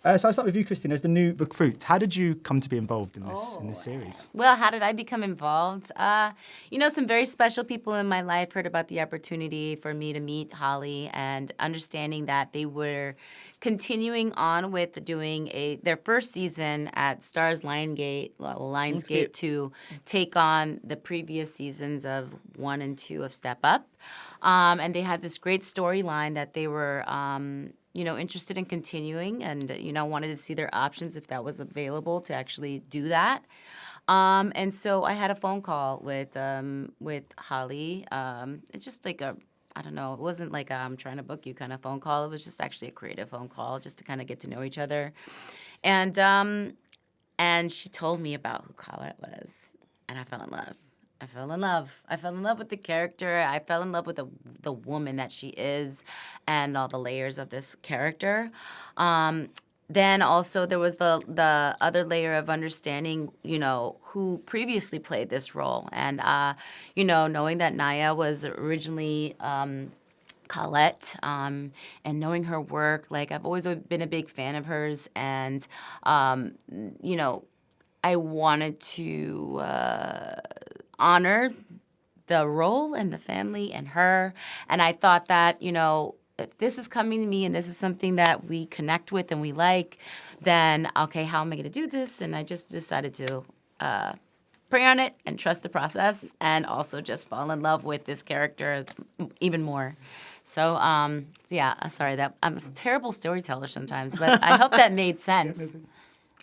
So I'll start with you, Christine, as the new recruit. How did you come to be involved in this series? Well, how did I become involved? Some very special people in my life heard about the opportunity for me to meet Holly, and understanding that they were continuing on with doing their first season at STARZ Lionsgate to take on the previous seasons of 1 and 2 of Step Up. And they had this great storyline that they were interested in continuing, and, wanted to see their options if that was available to actually do that. And so I had a phone call with Holly. It's just like I don't know, it wasn't like I'm trying to book you kind of phone call. It was just actually a creative phone call just to kind of get to know each other. And she told me about who Colette was, and I fell in love. I fell in love with the character. I fell in love with the woman that she is and all the layers of this character. Then also there was the other layer of understanding, who previously played this role. And, knowing that Naya was originally Colette, and knowing her work, like, I've always been a big fan of hers. And, I wanted to honor the role and the family and her. And I thought that, if this is coming to me and this is something that we connect with and we like, then, okay, how am I going to do this? And I just decided to pray on it and trust the process, and also just fall in love with this character even more. So, sorry, that I'm a terrible storyteller sometimes, but I hope that made sense.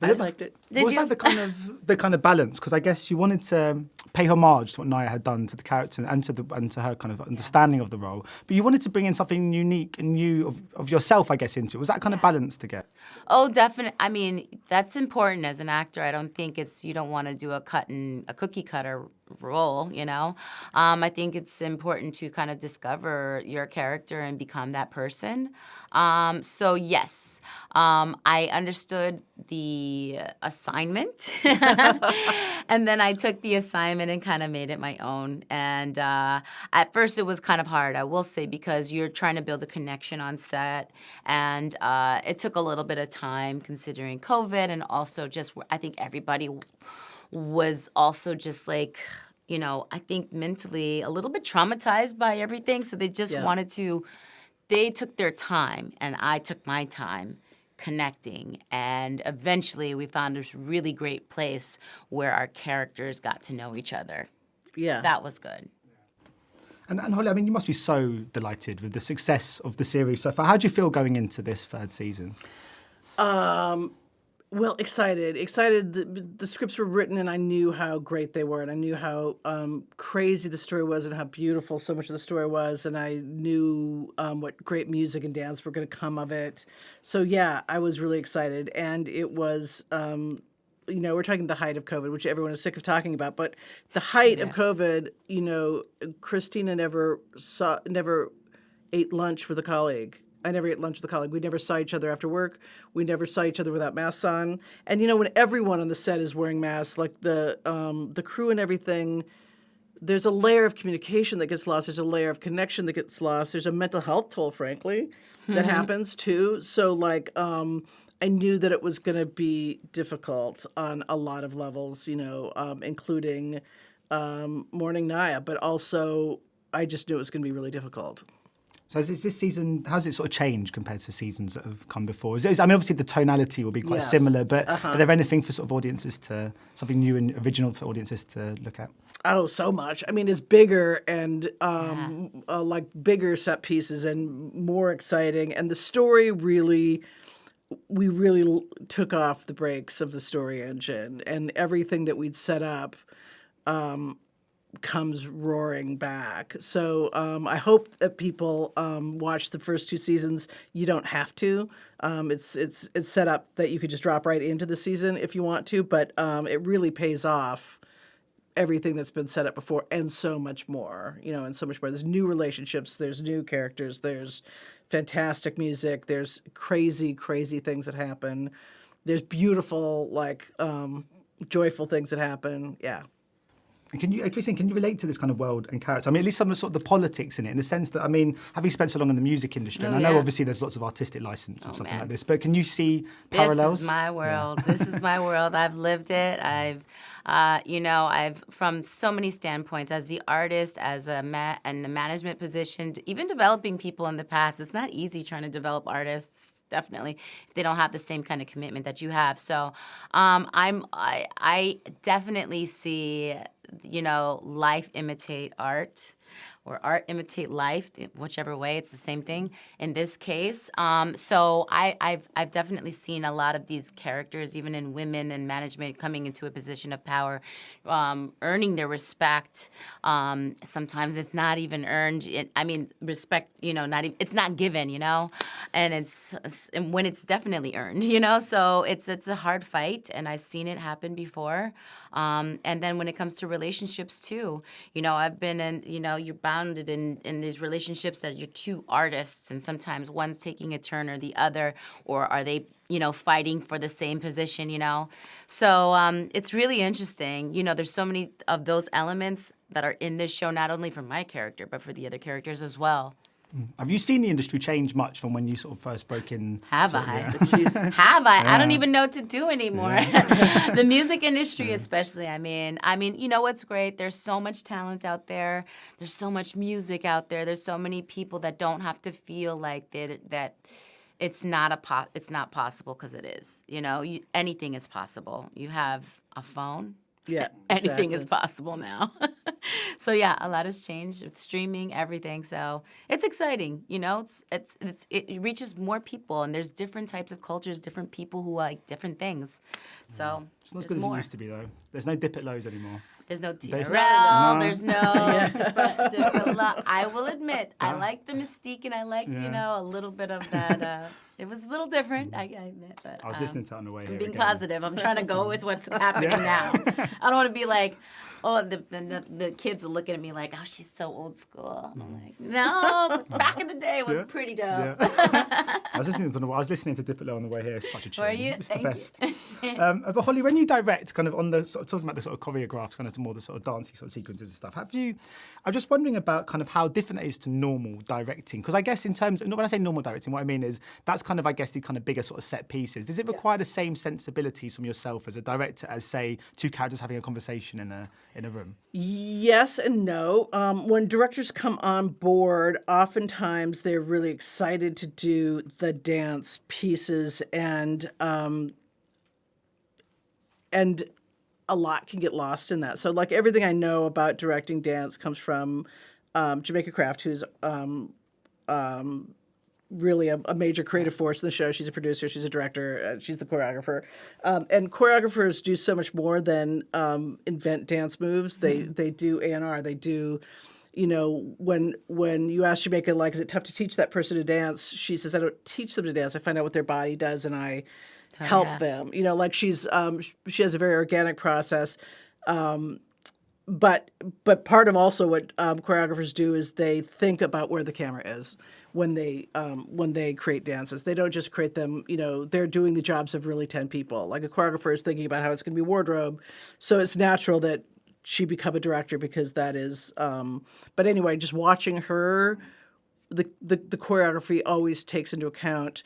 I liked it. Was that the kind of balance? Because I guess you wanted to pay homage to what Naya had done to the character and to her kind of understanding of the role, but you wanted to bring in something unique and new of yourself, I guess, into it. Was that kind of balance to get? Oh, definitely. I mean, that's important as an actor. I don't think you don't want to do a cookie cutter role, I think it's important to kind of discover your character and become that person. So yes, I understood the assignment and then I took the assignment and kind of made it my own. And at first it was kind of hard, I will say, because you're trying to build a connection on set, and it took a little bit of time considering COVID, and also just I think everybody was also just like, I think mentally a little bit traumatized by everything. So they just they took their time, and I took my time connecting. And eventually we found this really great place where our characters got to know each other. Yeah. That was good. And Holly, I mean, you must be so delighted with the success of the series so far. How do you feel going into this third season? Well, excited. The scripts were written, and I knew how great they were, and I knew how crazy the story was and how beautiful so much of the story was, and I knew what great music and dance were going to come of it. So, yeah, I was really excited, and it was, we're talking the height of COVID, which everyone is sick of talking about, but the height of COVID, Christina never ate lunch with a colleague. I never ate lunch with a colleague. We never saw each other after work. We never saw each other without masks on. And when everyone on the set is wearing masks, like the crew and everything, there's a layer of communication that gets lost. There's a layer of connection that gets lost. There's a mental health toll, frankly, that happens too. So I knew that it was going to be difficult on a lot of levels, including mourning Naya, but also I just knew it was going to be really difficult. So is this season, how's it sort of changed compared to seasons that have come before? Obviously the tonality will be quite similar, but are there anything for sort of something new and original for audiences to look at? Oh, so much. I mean, it's bigger and like bigger set pieces and more exciting. And the story we really took off the brakes of the story engine, and everything that we'd set up comes roaring back. So I hope that people watch the first 2 seasons. You don't have to. It's set up that you could just drop right into the season if you want to, but it really pays off everything that's been set up before, and so much more, and so much more. There's new relationships, there's new characters, there's fantastic music, there's crazy, crazy things that happen. There's beautiful, joyful things that happen. Yeah. Can you, Christine, can you relate to this kind of world and character? I mean, at least some of the sort of the politics in it, in the sense that, I mean, having spent so long in the music industry, and I know obviously there's lots of artistic license or something like this, but can you see parallels? This is my world. This is my world. I've lived it. I've from so many standpoints, as the artist, as and the management position, even developing people in the past. It's not easy trying to develop artists. Definitely, if they don't have the same kind of commitment that you have. So, I definitely see, life imitate art, or art imitate life, whichever way. It's the same thing in this case. So I've definitely seen a lot of these characters, even in women and management, coming into a position of power, earning their respect. Sometimes it's not even earned. Respect, it's not given, and and when it's definitely earned, So it's a hard fight, and I've seen it happen before. And then when it comes to relationships too, I've been in, you're bounded in these relationships that you're two artists, and sometimes one's taking a turn or the other, or are they, fighting for the same position, So it's really interesting. There's so many of those elements that are in this show, not only for my character, but for the other characters as well. Have you seen the industry change much from when you sort of first broke in? Have I? Have I? I don't even know what to do anymore. The music industry, especially. I mean, what's great? There's so much talent out there. There's so much music out there. There's so many people that don't have to feel like that it's not possible, because it is. Anything is possible. You have a phone. Yeah, anything is possible now. So yeah, a lot has changed with streaming, everything. So it's exciting, it reaches more people, and there's different types of cultures, different people who like different things. So it's not as good as it used to be, though. There's no dip at lows anymore. There's no Terayle. There's no. I will admit, I like the mystique, and I liked, a little bit of that. It was a little different, I admit. But I was listening to it on the way here. I'm being positive. I'm trying to go with what's happening now. I don't want to be like, the kids are looking at me like, oh, she's so old school. And I'm like, no, back in the day it was pretty dope. I was listening to Dip It Low on the way here. It's such a tune. Were you? It's the best. But Holly, when you direct, kind of on the sort of talking about the sort of choreographed, kind of more the sort of dancey sort of sequences and stuff, I'm just wondering about kind of how different it is to normal directing. Because I guess when I say normal directing, what I mean is that's kind of, I guess, the kind of bigger sort of set pieces. Does it require the same sensibilities from yourself as a director as, say, two characters having a conversation in a room? Yes and no. When directors come on board, oftentimes they're really excited to do the dance pieces, and a lot can get lost in that. So, like, everything I know about directing dance comes from Jamaica Kraft, who's really a major creative force in the show. She's a producer, she's a director, she's the choreographer. And choreographers do so much more than invent dance moves. They do A&R. They do, when you ask Jamaica, like, is it tough to teach that person to dance? She says, I don't teach them to dance. I find out what their body does, and I help them. Like, she has a very organic process. But part of also what choreographers do is they think about where the camera is when they create dances. They don't just create them, they're doing the jobs of really 10 people. Like, a choreographer is thinking about how it's going to be wardrobe. So it's natural that she become a director, because that is, but anyway, just watching her, the choreography always takes into account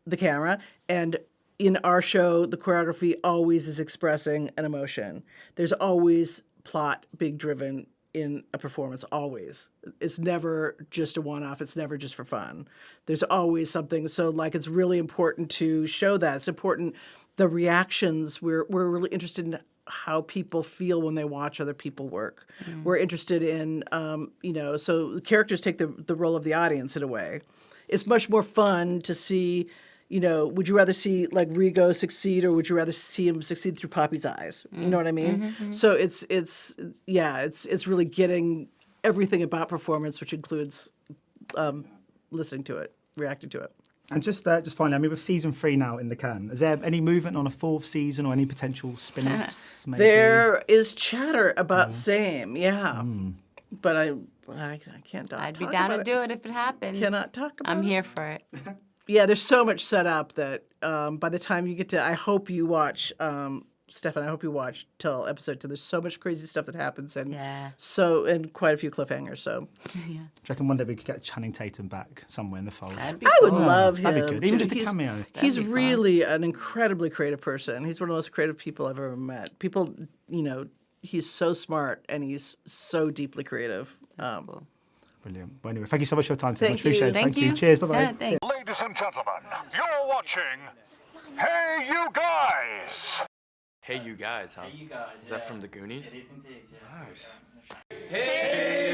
the camera. And in our show, the choreography always is expressing an emotion. There's always plot being driven in a performance, always. It's never just a one-off. It's never just for fun. There's always something. So, like, it's really important to show that. It's important, the reactions. We're really interested in how people feel when they watch other people work. We're interested in, so characters take the role of the audience in a way. It's much more fun to see, would you rather see, like, Rigo succeed, or would you rather see him succeed through Poppy's eyes? You know what I mean? Mm-hmm. So it's really getting everything about performance, which includes listening to it, reacting to it. And just finally, I mean, with season 3 now in the can, is there any movement on a 4th season or any potential spin-offs? Maybe? There is chatter about same, but I can't talk. I'd be down to do it if it happens. Cannot talk about it. I'm here for it. Yeah, there's so much set up that by the time you get to, I hope you watch Stefan, I hope you watch till episode 2. There's so much crazy stuff that happens, and Yeah. and quite a few cliffhangers. So Yeah. Do you reckon one day we could get Channing Tatum back somewhere in the fold? That'd be I would cool. love him. That'd be good. Even too. just a cameo. He's be fun. really an incredibly creative person. He's one of the most creative people I've ever met. People, he's so smart and he's so deeply creative. Cool. Brilliant. Well, anyway, thank you so much for your time today. Thank Much appreciated. you. Thank you. Cheers. Bye-bye. Yeah, thanks. Ladies and gentlemen, you're watching Hey You Guys! Hey, you guys, huh? Hey, you guys. Is that from the Goonies? It is indeed, yeah. Nice. Hey,